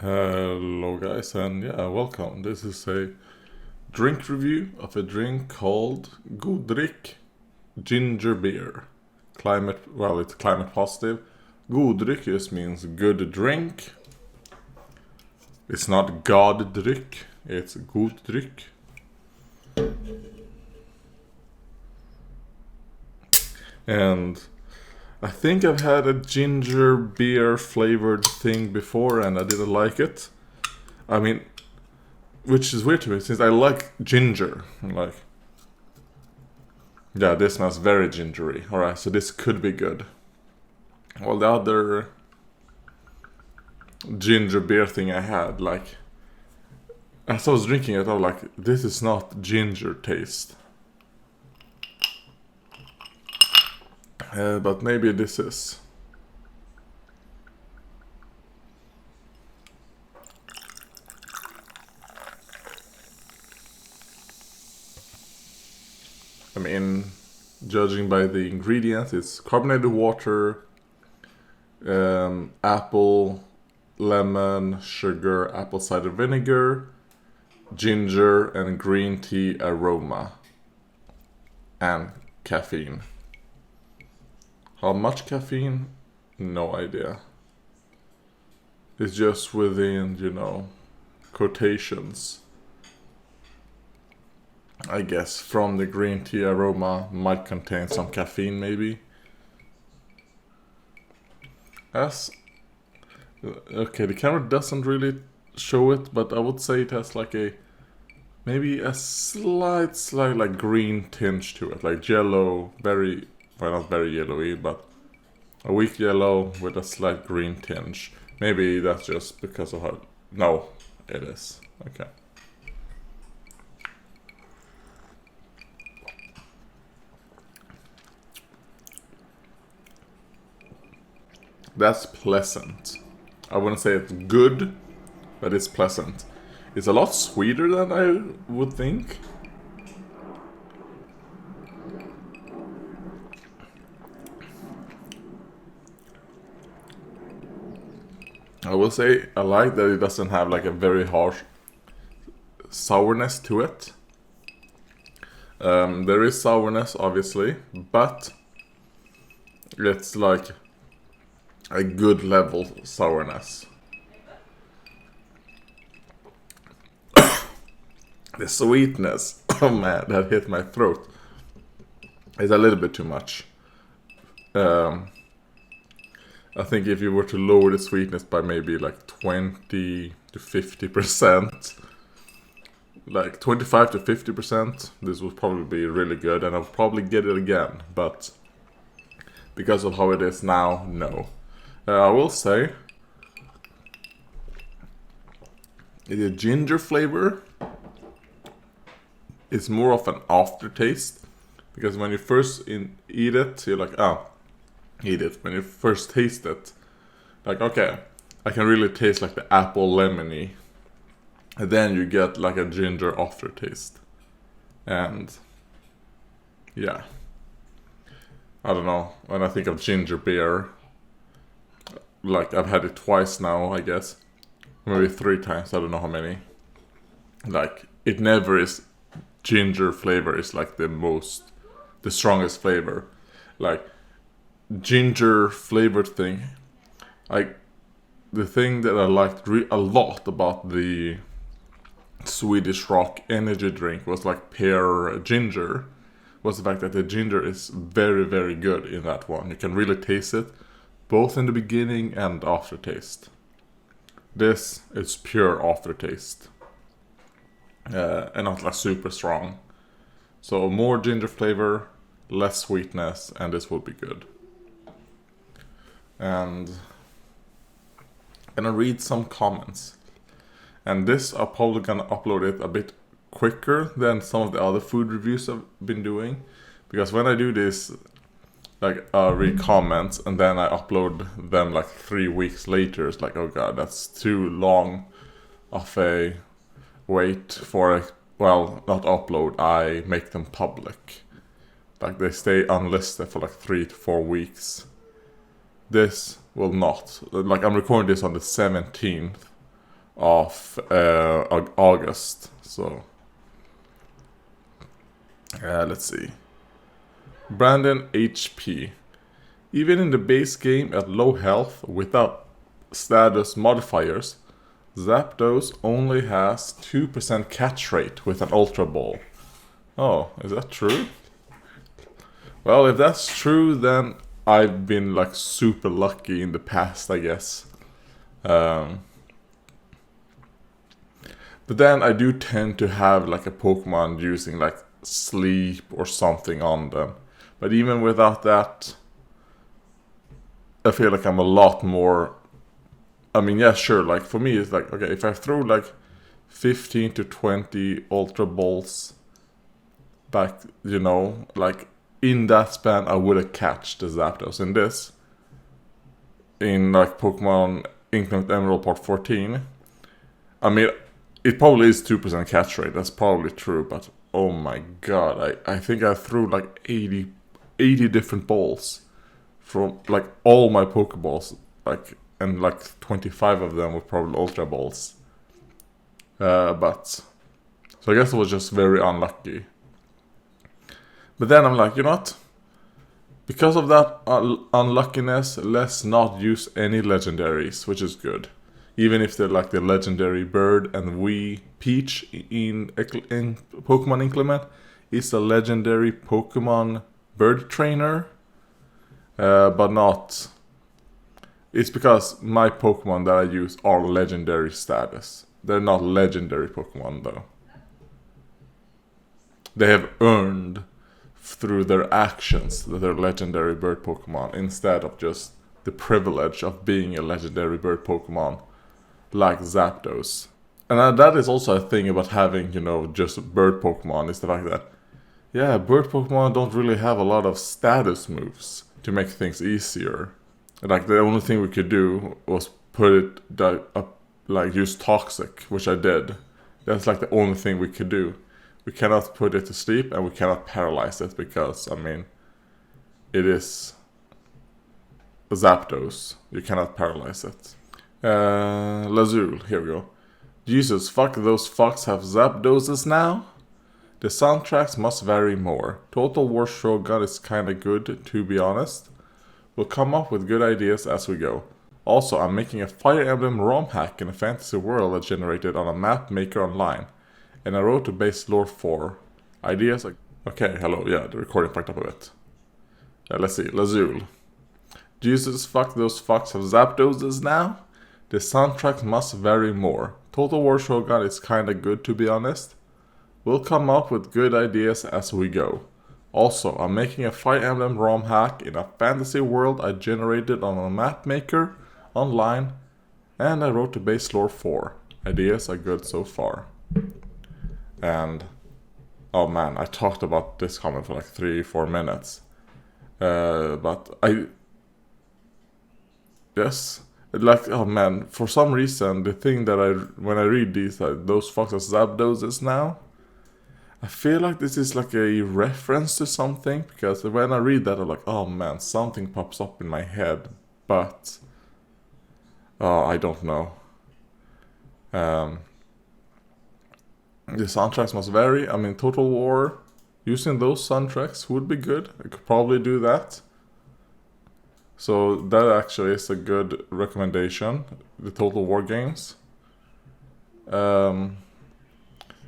Hello guys, and yeah, welcome. This is a drink review of a drink called GodDryck ginger beer. It's climate positive. GodDryck just means good drink. It's not GodDryck, it's GodDryck. And I think I've had a ginger beer flavored thing before and I didn't like it. I mean, which is weird to me since I like ginger. Yeah, this smells very gingery. Alright, so this could be good. Well, the other ginger beer thing I had, as I was drinking it, I was like, this is not ginger taste. But maybe this is. I mean, judging by the ingredients, it's carbonated water, apple, lemon, sugar, apple cider vinegar, ginger, and green tea aroma, and caffeine. How much caffeine? No idea. It's just within, quotations. I guess from the green tea aroma might contain some caffeine maybe. Okay, the camera doesn't really show it, but I would say it has maybe a slight like green tinge to it, like yellow, not very yellowy, but a weak yellow with a slight green tinge. Maybe that's just because of how... No, it is. Okay. That's pleasant. I wouldn't say it's good, but it's pleasant. It's a lot sweeter than I would think. I will say I like that it doesn't have like a very harsh sourness to it. There is sourness obviously, but it's like a good level sourness. The sweetness, oh man, that hit my throat. It's a little bit too much. I think if you were to lower the sweetness by maybe like 20 to 50%, like 25 to 50%, this would probably be really good and I'll probably get it again, but because of how it is now, no. I will say, the ginger flavor is more of an aftertaste, because when you first eat it, you're like, oh, eat it. When you first taste it, like, okay, I can really taste like the apple lemony, and then you get like a ginger aftertaste. And yeah, I don't know, when I think of ginger beer, like I've had it twice now, I guess, maybe 3 times, I don't know how many. Like, it never is ginger flavor is like the strongest flavor. Like, ginger flavored thing, like the thing that I liked a lot about the Swedish Rock energy drink was like pear ginger, was the fact that the ginger is very, very good in that one. You can really taste it both in the beginning and aftertaste. This is pure aftertaste, and not like super strong. So more ginger flavor, less sweetness, and this will be good. And I'm gonna read some comments. And this, I'm probably gonna upload it a bit quicker than some of the other food reviews I've been doing. Because when I do this, like I read comments and then I upload them like 3 weeks later, it's like, oh god, that's too long of a wait for not upload, I make them public. Like they stay unlisted for like 3 to 4 weeks. This will not. Like I'm recording this on the 17th of August. So let's see. Brandon HP. Even in the base game at low health without status modifiers, Zapdos only has 2% catch rate with an Ultra Ball. Oh, is that true? Well, if that's true, then I've been like super lucky in the past, I guess. But then I do tend to have like a Pokemon using like sleep or something on them. But even without that, I feel like I'm a lot more... I mean, yeah, sure, like for me it's like, okay, if I throw like 15 to 20 Ultra Balls back, you know, like in that span I would have catched the Zapdos. In this, in like Pokemon Inkling Emerald Part 14, I mean, it probably is 2% catch rate, that's probably true, but oh my god, I think I threw like 80 different balls from like all my Pokeballs, like, and like 25 of them were probably Ultra Balls. But so I guess it was just very unlucky. But then I'm like, you know what? Because of that unluckiness, let's not use any legendaries, which is good. Even if they're like the legendary bird, and Peahc in Pokemon Implement is a legendary Pokemon bird trainer. But not... It's because my Pokemon that I use are legendary status. They're not legendary Pokemon though. They have earned through their actions that they're legendary bird Pokemon, instead of just the privilege of being a legendary bird Pokemon like Zapdos. And that is also a thing about having, you know, just bird Pokemon, is the fact that, yeah, bird Pokemon don't really have a lot of status moves to make things easier. Like the only thing we could do was put it up, like use Toxic, which I did. That's like the only thing we could do. We cannot put it to sleep, and we cannot paralyze it because, I mean, it is Zapdos. You cannot paralyze it. Lazul, here we go. Jesus, fuck, those fucks have Zapdoses now? The soundtracks must vary more. Total War Shogun is kinda good, to be honest. We'll come up with good ideas as we go. Also, I'm making a Fire Emblem ROM hack in a fantasy world that's generated on a map maker online. And I wrote a base lore for. Ideas like... Okay, hello, yeah, the recording fucked up a bit. Let's see, Lazul. Jesus, fuck, those fucks have Zapdoses now? The soundtracks must vary more. Total War Shogun is kinda good, to be honest. We'll come up with good ideas as we go. Also, I'm making a Fire Emblem ROM hack in a fantasy world I generated on a map maker online, and I wrote the base lore for. Ideas are good so far. And oh man, I talked about this comment for like 3-4 minutes. But yes, like, oh man, for some reason the thing that when I read these, those fucks are Zapdoses now, I feel like this is like a reference to something, because when I read that I'm like, oh man, something pops up in my head, but I don't know. The soundtracks must vary. I mean, Total War, using those soundtracks would be good. I could probably do that. So that actually is a good recommendation, the Total War games. And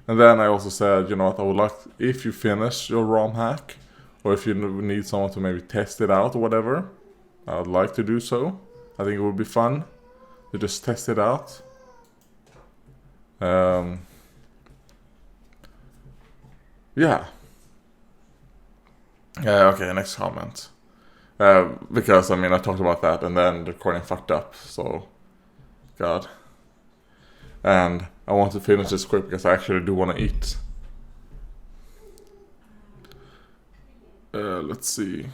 then I also said, you know what, I would like, if you finish your ROM hack, or if you need someone to maybe test it out or whatever, I would like to do so. I think it would be fun to just test it out. Yeah. Okay, next comment. Because, I mean, I talked about that and then the recording fucked up, so... God. And I want to finish this quick because I actually do want to eat. Let's see.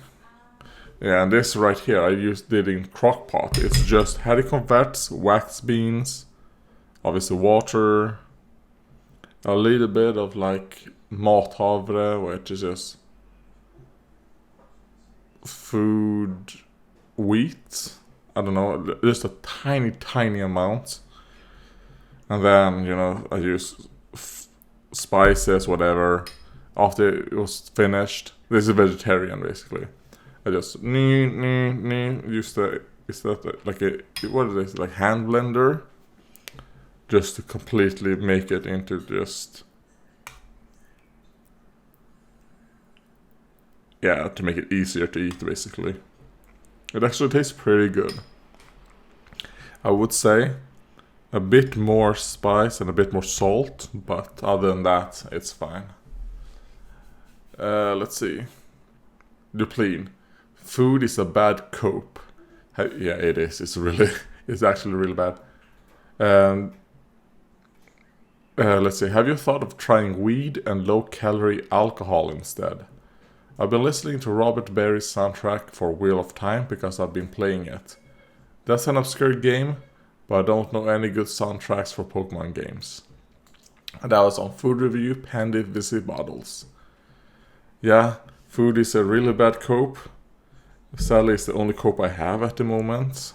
Yeah, and this right here I did in crockpot. It's just haricot vats, wax beans, obviously water, a little bit of like mathavre, which is just food wheat. I don't know, just a tiny amount. And then, you know, I use spices, whatever. After it was finished, this is vegetarian basically. I just use the, is that like a, what is this, like hand blender, just to completely make it into just, yeah, to make it easier to eat basically. It actually tastes pretty good. I would say a bit more spice and a bit more salt, but other than that, it's fine. Let's see. Duplin. Food is a bad cope. Yeah, it is. It's really, it's actually really bad. Let's see. Have you thought of trying weed and low-calorie alcohol instead? I've been listening to Robert Berry's soundtrack for Wheel of Time because I've been playing it. That's an obscure game, but I don't know any good soundtracks for Pokemon games. And that was on Food Review, Pandy Visi Bottles. Yeah, food is a really bad cope. Sadly, it's the only cope I have at the moment.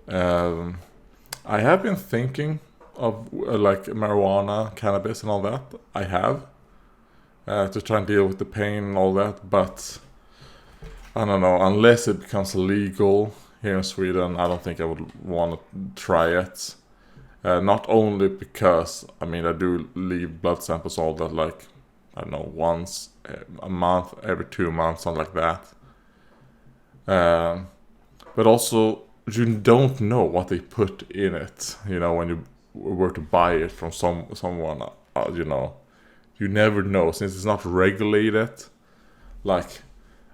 I have been thinking of like marijuana, cannabis and all that. I have. To try and deal with the pain and all that, but I don't know, unless it becomes illegal here in Sweden, I don't think I would want to try it. Not only because, I mean, I do leave blood samples all that, like, I don't know, once a month, every 2 months, something like that. But also, you don't know what they put in it, you know, when you were to buy it from someone, you know. You never know, since it's not regulated. Like,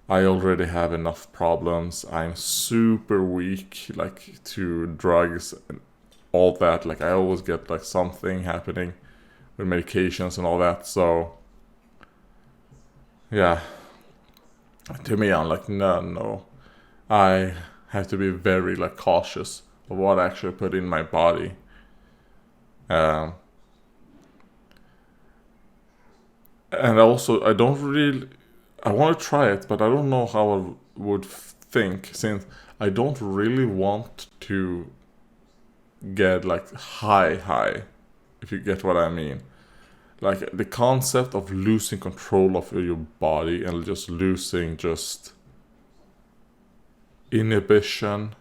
I already have enough problems. I'm super weak, like, to drugs and all that. Like, I always get, like, something happening with medications and all that. So, yeah. To me, I'm like, no. I have to be very, like, cautious of what I actually put in my body. And also, I don't really, I want to try it, but I don't know how I would think, since I don't really want to get like high, if you get what I mean. Like the concept of losing control of your body and just losing just inhibition.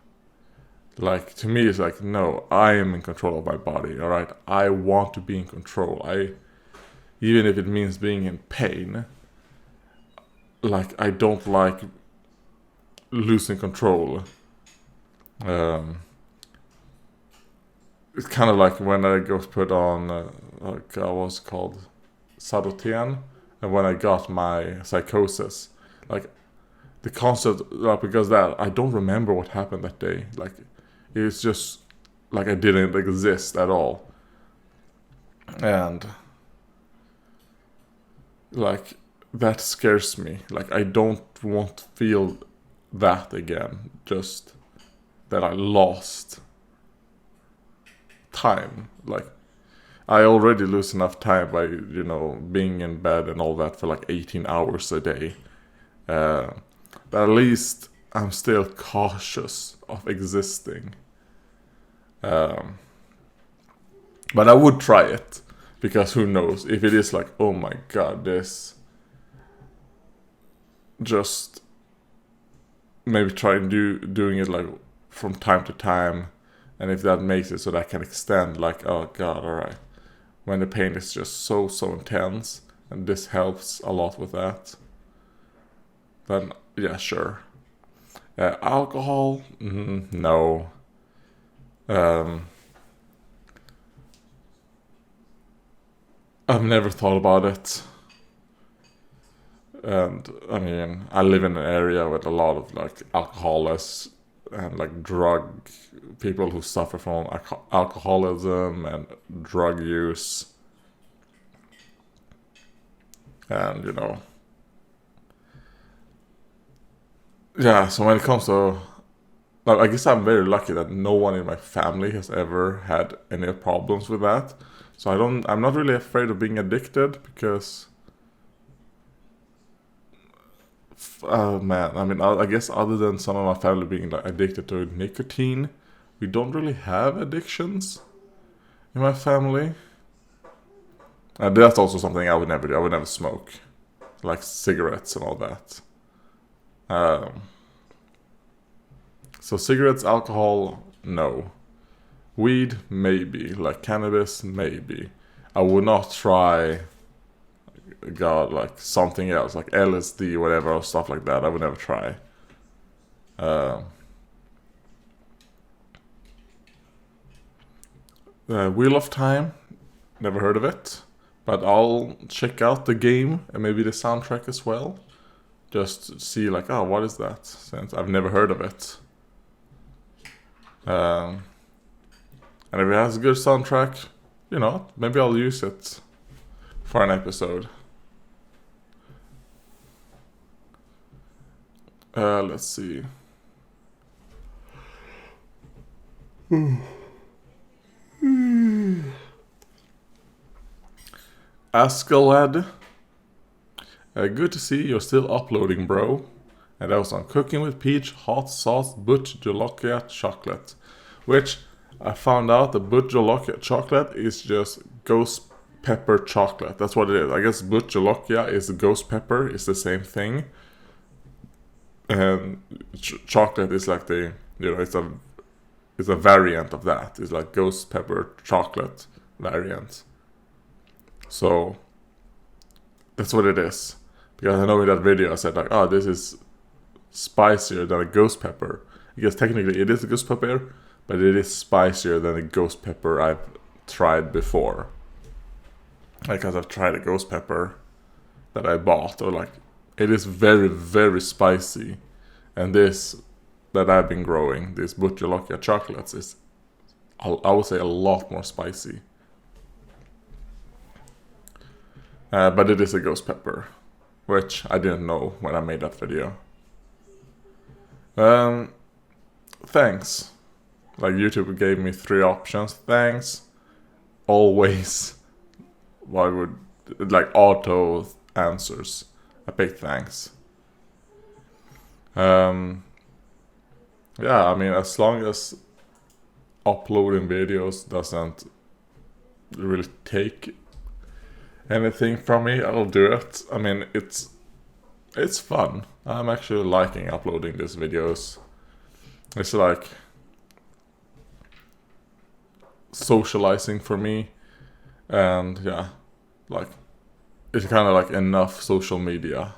Like, to me, it's like, no, I am in control of my body, alright? I want to be in control. Even if it means being in pain, like, I don't like losing control. It's kind of like when I got put on, like, I was called Sadotian, and when I got my psychosis, like, the concept, because that, I don't remember what happened that day. Like, it's just, like, I didn't exist at all. And, like, that scares me. Like, I don't want to feel that again. Just that I lost time. Like, I already lose enough time by, you know, being in bed and all that for like 18 hours a day. But at least I'm still cautious of existing. But I would try it, because who knows, if it is like, oh my god, this, just maybe try and doing it like from time to time, and if that makes it so that I can extend, like, oh god, alright, when the pain is just so intense, and this helps a lot with that, then yeah, sure. Alcohol, no. I've never thought about it. And I mean, I live in an area with a lot of like alcoholics and like drug people who suffer from alcoholism and drug use. And, you know, yeah, so when it comes to, like, I guess I'm very lucky that no one in my family has ever had any problems with that. So I'm not really afraid of being addicted, because, man, I mean, I guess other than some of my family being like addicted to nicotine, we don't really have addictions. in my family. That's also something I would never do. I would never smoke, like cigarettes and all that. So cigarettes, alcohol, no. Weed, maybe. Like cannabis, maybe. I would not try, like something else, like LSD, whatever, or stuff like that. I would never try. Wheel of Time, never heard of it, but I'll check out the game and maybe the soundtrack as well. Just see like, oh, what is that? Since I've never heard of it. And if it has a good soundtrack, you know, maybe I'll use it for an episode. Let's see. Askelad. Good to see you're still uploading, bro. And that was on Cooking with Peach Hot Sauce But Jolokia Chocolate. Which I found out the But Jolokia chocolate is just ghost pepper chocolate. That's what it is. I guess But Jolokia is ghost pepper. It's the same thing. And chocolate is like the, you know, it's a variant of that. It's like ghost pepper chocolate variant. So that's what it is. Because I know in that video I said like, oh, this is spicier than a ghost pepper. Because technically it is a ghost pepper, but it is spicier than a ghost pepper I've tried before. Because I've tried a ghost pepper that I bought, or like, it is very, very spicy. And this that I've been growing, these Butcholokia chocolates, is, I would say, a lot more spicy. But it is a ghost pepper, which I didn't know when I made that video. Thanks. Like, YouTube gave me 3 options. Thanks. Always. Why would, like, auto answers. I picked thanks. Yeah, I mean, as long as uploading videos doesn't really take anything from me, I'll do it. I mean, it's fun. I'm actually liking uploading these videos. It's like socializing for me, and yeah, like it's kind of like enough social media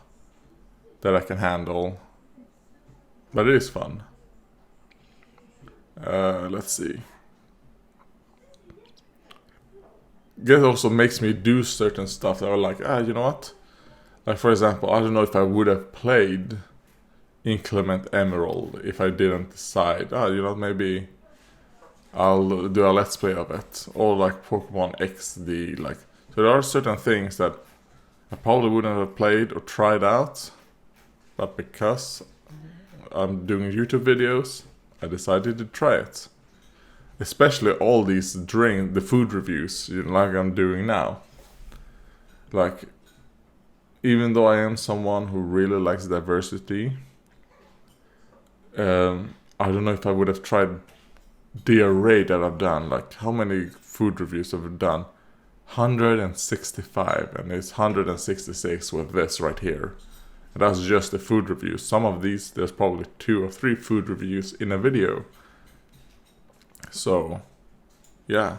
that I can handle, but it is fun. Let's see. It also makes me do certain stuff that are like, you know what? Like, for example, I don't know if I would have played Inclement Emerald if I didn't decide, you know, maybe I'll do a let's play of it. Or like Pokemon XD, like, so there are certain things that I probably wouldn't have played or tried out, but because I'm doing YouTube videos, I decided to try it. Especially all these the food reviews, you know, like I'm doing now. Like, even though I am someone who really likes diversity, I don't know if I would have tried the array that I've done. Like, how many food reviews have I done? 165, and it's 166 with this right here. And that's just the food reviews. Some of these, there's probably 2 or 3 food reviews in a video. So, yeah.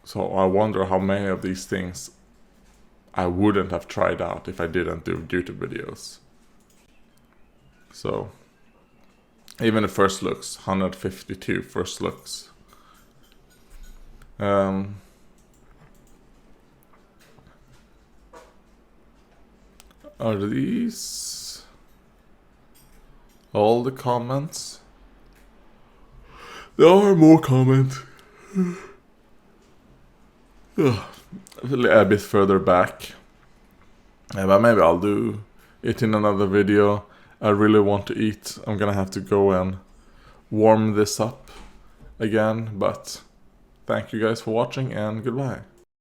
So I wonder how many of these things I wouldn't have tried out if I didn't do YouTube videos. So, even the first looks, 152 first looks. Are these all the comments? There are more comments. A bit further back. But maybe I'll do it in another video. I really want to eat. I'm gonna have to go and warm this up again. But thank you guys for watching, and goodbye.